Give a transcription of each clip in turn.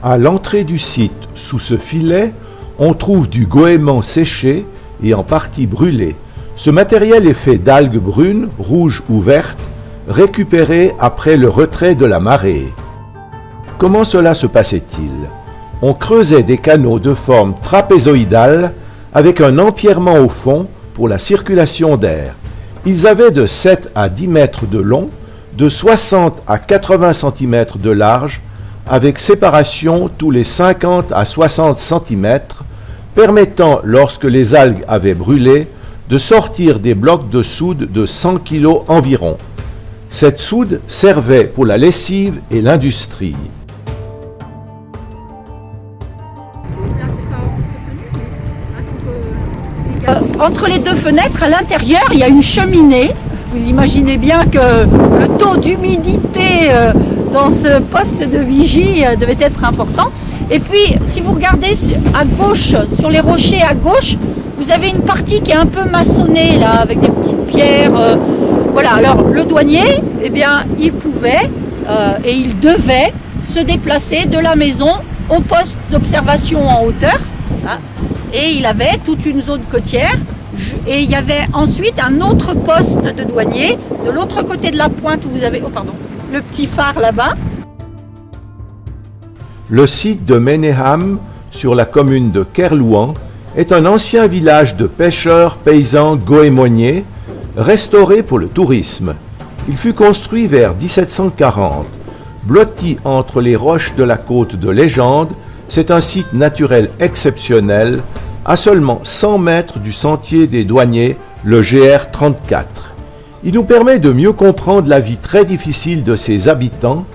À l'entrée du site, sous ce filet, on trouve du goémon séché et en partie brûlé. Ce matériel est fait d'algues brunes, rouges ou vertes, récupérées après le retrait de la marée. Comment cela se passait-il? On creusait des canaux de forme trapézoïdale avec un empierrement au fond pour la circulation d'air. Ils avaient de 7 à 10 mètres de long, de 60 à 80 cm de large, avec séparation tous les 50 à 60 cm, permettant, lorsque les algues avaient brûlé, de sortir des blocs de soude de 100 kg environ. Cette soude servait pour la lessive et l'industrie. Entre les deux fenêtres, à l'intérieur, il y a une cheminée. Vous imaginez bien que le taux d'humidité dans ce poste de vigie devait être important. Et puis, si vous regardez à gauche, sur les rochers à gauche, vous avez une partie qui est un peu maçonnée, là, avec des petites pierres. Voilà, alors le douanier, eh bien, il pouvait et il devait se déplacer de la maison au poste d'observation en hauteur. Hein, et il avait toute une zone côtière. Et il y avait ensuite un autre poste de douanier de l'autre côté de la pointe où vous avez le petit phare là-bas. Le site de Ménéham, sur la commune de Kerlouan, est un ancien village de pêcheurs paysans goémoniers, restauré pour le tourisme. Il fut construit vers 1740. Blotti entre les roches de la côte de Légende, c'est un site naturel exceptionnel, à seulement 100 mètres du sentier des douaniers, le GR 34. Il nous permet de mieux comprendre la vie très difficile de ses habitants,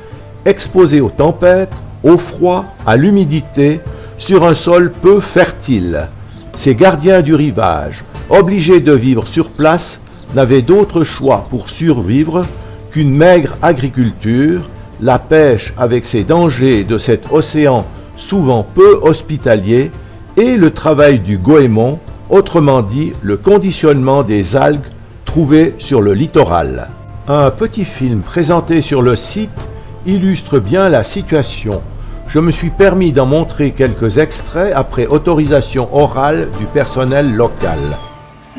exposés aux tempêtes, au froid, à l'humidité, sur un sol peu fertile. Ces gardiens du rivage, obligés de vivre sur place, n'avaient d'autre choix pour survivre qu'une maigre agriculture, la pêche avec ses dangers de cet océan souvent peu hospitalier, et le travail du goémon, autrement dit le conditionnement des algues trouvées sur le littoral. Un petit film présenté sur le site illustre bien la situation. Je me suis permis d'en montrer quelques extraits après autorisation orale du personnel local.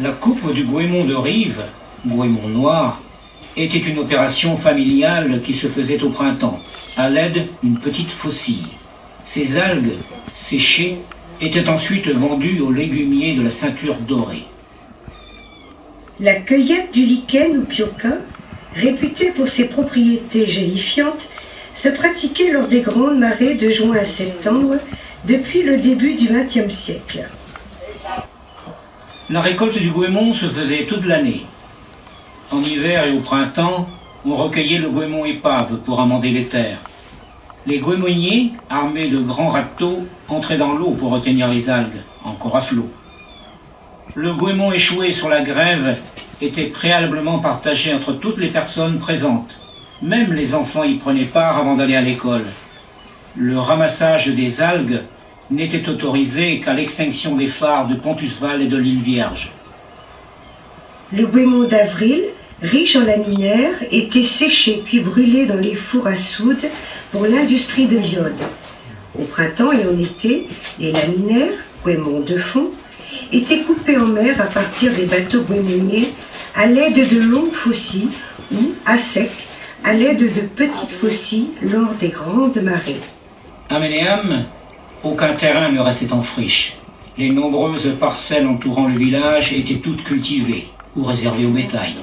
La coupe du goémon de rive, goémon noir, était une opération familiale qui se faisait au printemps, à l'aide d'une petite faucille. Ces algues, séchées, étaient ensuite vendues aux légumiers de la ceinture dorée. La cueillette du lichen ou pioca, réputée pour ses propriétés gélifiantes, se pratiquait lors des grandes marées de juin à septembre depuis le début du XXe siècle. La récolte du goémon se faisait toute l'année. En hiver et au printemps, on recueillait le goémon épave pour amender les terres. Les goémoniers, armés de grands râteaux, entraient dans l'eau pour retenir les algues, encore à flot. Le goémon échoué sur la grève était préalablement partagé entre toutes les personnes présentes. Même les enfants y prenaient part avant d'aller à l'école. Le ramassage des algues n'était autorisé qu'à l'extinction des phares de Pontusval et de l'île Vierge. Le goémon d'avril, riche en laminaire, était séché puis brûlé dans les fours à soude pour l'industrie de l'iode. Au printemps et en été, les laminaires, goémons de fond, étaient coupés en mer à partir des bateaux goémoniers à l'aide de longues faucilles ou, à sec, à l'aide de petites faucilles lors des grandes marées. À Ménéham, aucun terrain ne restait en friche. Les nombreuses parcelles entourant le village étaient toutes cultivées ou réservées au bétail.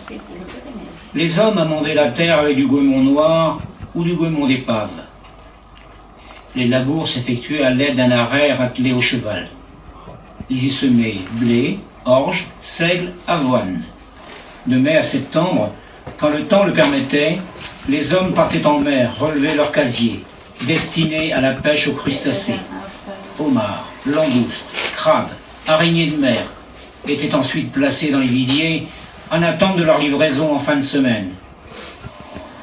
Les hommes amendaient la terre avec du goémon noir ou du goémon d'épave. Les labours s'effectuaient à l'aide d'un arrêt attelé au cheval. Ils y semaient blé, orge, seigle, avoine. De mai à septembre, quand le temps le permettait, les hommes partaient en mer relever leurs casiers, destinés à la pêche aux crustacés. Homards, langoustes, crabes, araignées de mer étaient ensuite placés dans les viviers en attente de leur livraison en fin de semaine.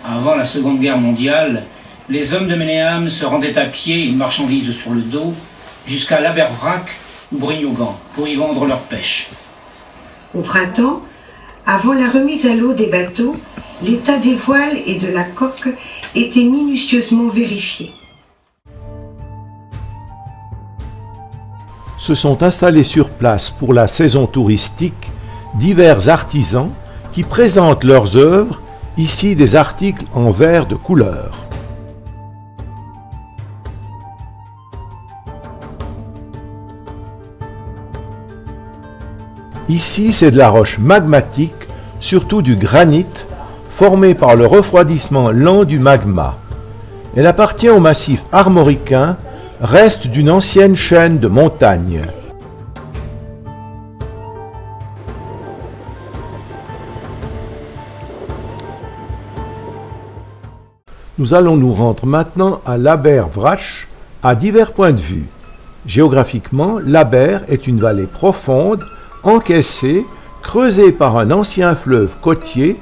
Avant la Seconde Guerre mondiale, les hommes de Ménéham se rendaient à pied, une marchandise sur le dos, jusqu'à Labervrac ou Brignogan pour y vendre leur pêche. Au printemps, avant la remise à l'eau des bateaux, l'état des voiles et de la coque était minutieusement vérifié. se sont installés sur place pour la saison touristique divers artisans qui présentent leurs œuvres, ici des articles en verre de couleur. Ici, c'est de la roche magmatique, surtout du granit, formé par le refroidissement lent du magma. Elle appartient au massif armoricain, reste d'une ancienne chaîne de montagnes. Nous allons nous rendre maintenant à l'Aber-Vrach à divers points de vue. Géographiquement, l'Aber est une vallée profonde, encaissée, creusée par un ancien fleuve côtier,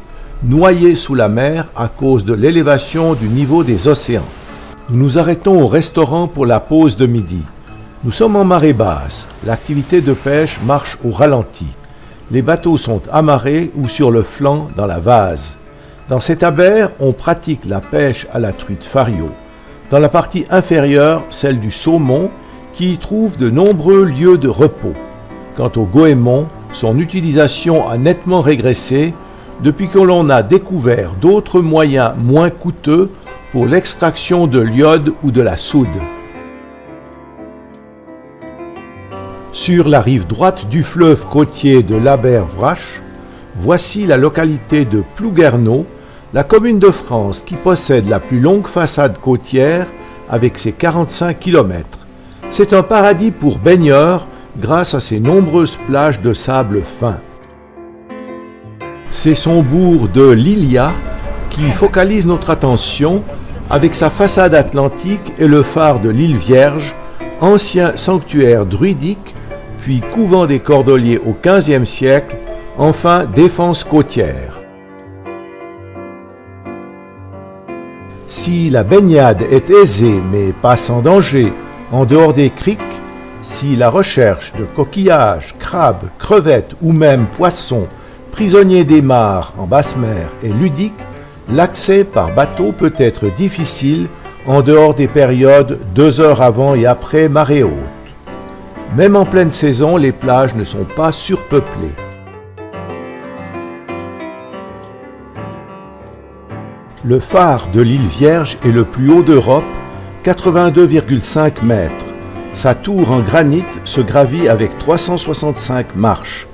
noyé sous la mer à cause de l'élévation du niveau des océans. Nous nous arrêtons au restaurant pour la pause de midi. Nous sommes en marée basse. L'activité de pêche marche au ralenti. Les bateaux sont amarrés ou sur le flanc dans la vase. Dans cette Aber, on pratique la pêche à la truite fario. Dans la partie inférieure, celle du saumon, qui y trouve de nombreux lieux de repos. Quant au goémon, son utilisation a nettement régressé depuis que l'on a découvert d'autres moyens moins coûteux pour l'extraction de l'iode ou de la soude. Sur la rive droite du fleuve côtier de l'Aber-Vrach, voici la localité de Plouguerneau, la commune de France qui possède la plus longue façade côtière avec ses 45 km. C'est un paradis pour baigneurs grâce à ses nombreuses plages de sable fin. C'est son bourg de Lilia qui focalise notre attention avec sa façade atlantique et le phare de l'île Vierge, ancien sanctuaire druidique, puis couvent des Cordeliers au XVe siècle, enfin défense côtière. Si la baignade est aisée mais pas sans danger, en dehors des criques, si la recherche de coquillages, crabes, crevettes ou même poissons, prisonniers des mares en basse mer est ludique, l'accès par bateau peut être difficile en dehors des périodes 2 heures avant et après marée haute. Même en pleine saison, les plages ne sont pas surpeuplées. Le phare de l'île Vierge est le plus haut d'Europe, 82,5 mètres. Sa tour en granit se gravit avec 365 marches.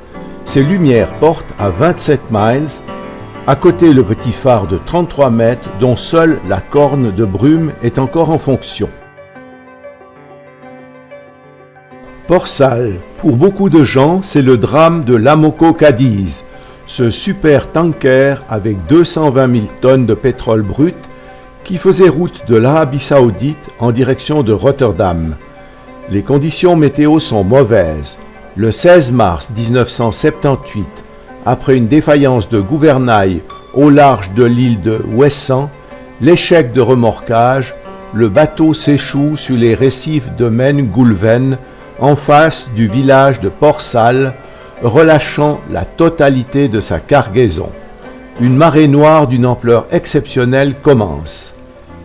Ses lumières portent à 27 miles. À côté, le petit phare de 33 mètres dont seule la corne de brume est encore en fonction. Port-Salle, pour beaucoup de gens, c'est le drame de l'Amoco Cadiz, ce super tanker avec 220 000 tonnes de pétrole brut qui faisait route de l'Arabie Saoudite en direction de Rotterdam. Les conditions météo sont mauvaises. Le 16 mars 1978, après une défaillance de gouvernail au large de l'île de Ouessant, l'échec de remorquage, le bateau s'échoue sur les récifs de Men-Goulven, en face du village de Port-Salle, relâchant la totalité de sa cargaison. Une marée noire d'une ampleur exceptionnelle commence.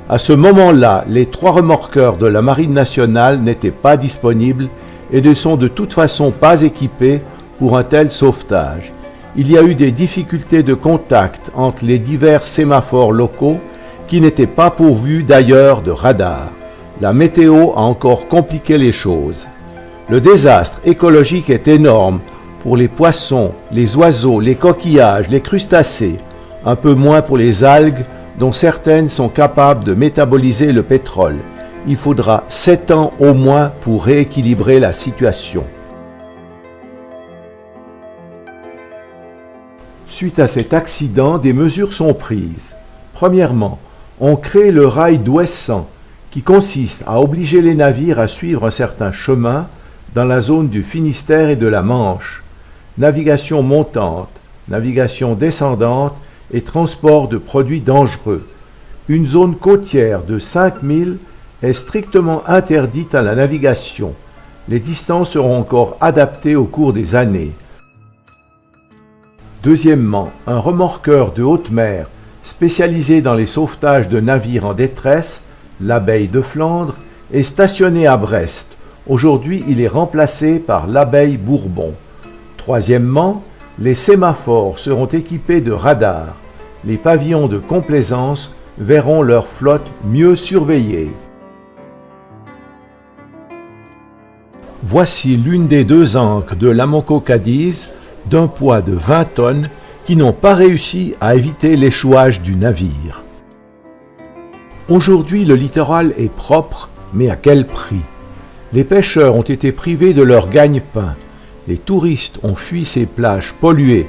À ce moment-là, les 3 remorqueurs de la Marine nationale n'étaient pas disponibles et ne sont de toute façon pas équipés pour un tel sauvetage. Il y a eu des difficultés de contact entre les divers sémaphores locaux qui n'étaient pas pourvus d'ailleurs de radars. La météo a encore compliqué les choses. Le désastre écologique est énorme pour les poissons, les oiseaux, les coquillages, les crustacés, un peu moins pour les algues dont certaines sont capables de métaboliser le pétrole. Il faudra 7 ans au moins pour rééquilibrer la situation. Suite à cet accident, des mesures sont prises. Premièrement, on crée le rail d'Ouessant, qui consiste à obliger les navires à suivre un certain chemin dans la zone du Finistère et de la Manche. Navigation montante, navigation descendante et transport de produits dangereux. Une zone côtière de 5000 est strictement interdite à la navigation. Les distances seront encore adaptées au cours des années. Deuxièmement, un remorqueur de haute mer spécialisé dans les sauvetages de navires en détresse, l'Abeille de Flandre, est stationné à Brest, Aujourd'hui, il est remplacé par l'abeille Bourbon. Troisièmement, les sémaphores seront équipés de radars. Les pavillons de complaisance verront leur flotte mieux surveillée. Voici l'une des 2 ancres de l'Amoco Cadiz d'un poids de 20 tonnes qui n'ont pas réussi à éviter l'échouage du navire. Aujourd'hui, le littoral est propre, mais à quel prix? Les pêcheurs ont été privés de leur gagne-pain. Les touristes ont fui ces plages polluées.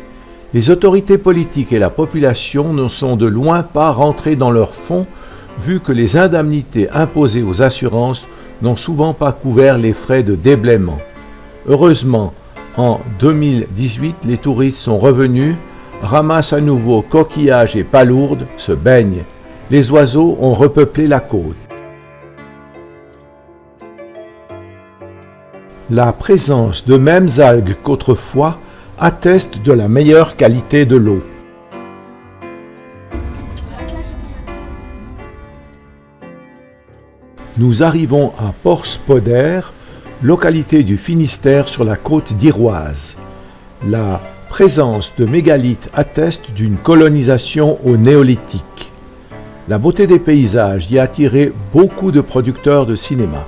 Les autorités politiques et la population ne sont de loin pas rentrés dans leurs fonds, vu que les indemnités imposées aux assurances n'ont souvent pas couvert les frais de déblaiement. Heureusement, en 2018, les touristes sont revenus, ramassent à nouveau coquillages et palourdes, se baignent. Les oiseaux ont repeuplé la côte. La présence de mêmes algues qu'autrefois atteste de la meilleure qualité de l'eau. Nous arrivons à Port-Spodder, localité du Finistère sur la côte d'Iroise. La présence de mégalithes atteste d'une colonisation au néolithique. La beauté des paysages y a attiré beaucoup de producteurs de cinéma.